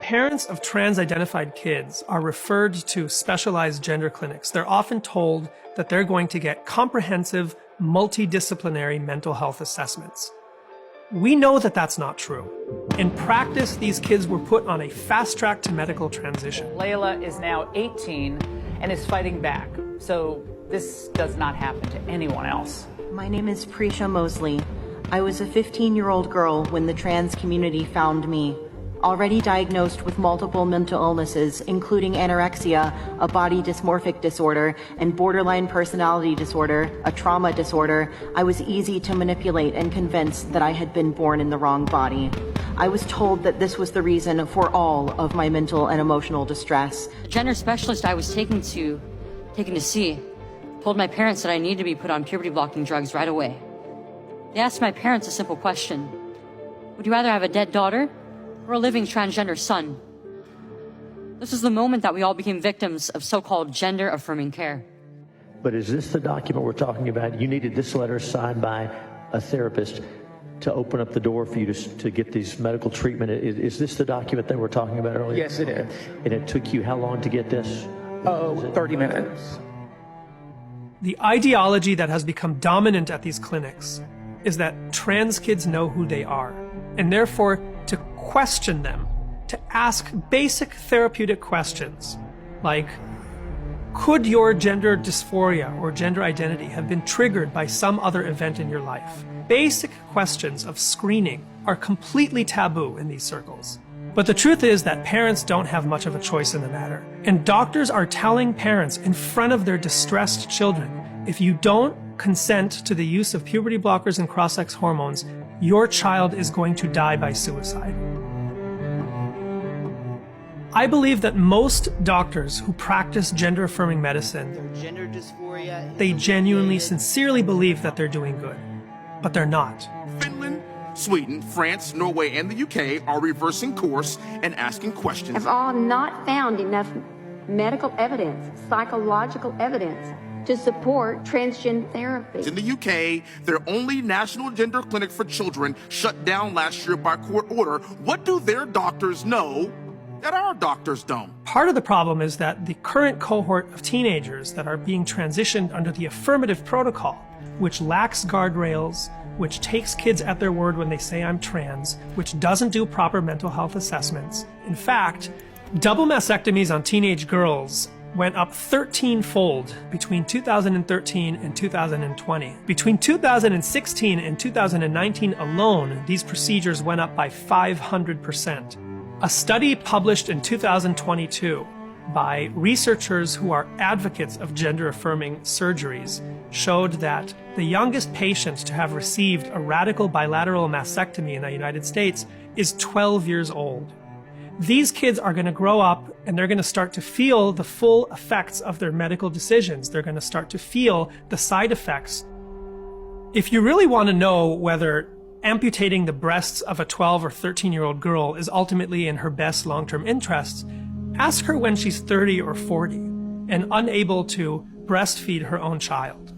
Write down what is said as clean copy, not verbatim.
parents of trans-identified kids are referred to specialized gender clinics, they're often told that they're going to get comprehensive, multidisciplinary mental health assessments. We know that that's not true. In practice, these kids were put on a fast track to medical transition. Layla is now 18 and is fighting back, so this does not happen to anyone else. My name is Prisha Mosley. I was a 15-year-old girl when the trans community found me. Already diagnosed with multiple mental illnesses, including anorexia, a body dysmorphic disorder, and borderline personality disorder, a trauma disorder, I was easy to manipulate and convince that I had been born in the wrong body. I was told that this was the reason for all of my mental and emotional distress. The gender specialist I was taken to see told my parents that I needed to be put on puberty-blocking drugs right away. They asked my parents a simple question: would you rather have a dead daughter or a living transgender son? This was the moment that we all became victims of so-called gender-affirming care. But is this the document we're talking about? You needed this letter signed by a therapist to open up the door for you to get these medical treatment. Is this the document that we're talking about earlier? Yes, it is. And it took you how long to get this? 30 minutes. The ideology that has become dominant at these clinics is that trans kids know who they are, and therefore to question them, to ask basic therapeutic questions like, could your gender dysphoria or gender identity have been triggered by some other event in your life? Basic questions of screening are completely taboo in these circles. But the truth is that parents don't have much of a choice in the matter, and doctors are telling parents in front of their distressed children, if you don't consent to the use of puberty blockers and cross-sex hormones, your child is going to die by suicide. I believe that most doctors who practice gender-affirming medicine, they genuinely, sincerely believe that they're doing good, but they're not. Finland, Sweden, France, Norway, and the UK are reversing course and asking questions. Have all not found enough medical evidence, psychological evidence, to support transgender therapy. In the UK, their only national gender clinic for children shut down last year by court order. What do their doctors know that our doctors don't? Part of the problem is that the current cohort of teenagers that are being transitioned under the affirmative protocol, which lacks guardrails, which takes kids at their word when they say I'm trans, which doesn't do proper mental health assessments. In fact, double mastectomies on teenage girls went up 13-fold between 2013 and 2020. Between 2016 and 2019 alone, these procedures went up by 500%. A study published in 2022 by researchers who are advocates of gender-affirming surgeries showed that the youngest patient to have received a radical bilateral mastectomy in the United States is 12 years old. These kids are going to grow up and they're going to start to feel the full effects of their medical decisions. They're going to start to feel the side effects. If you really want to know whether amputating the breasts of a 12 or 13-year-old girl is ultimately in her best long-term interests, ask her when she's 30 or 40 and unable to breastfeed her own child.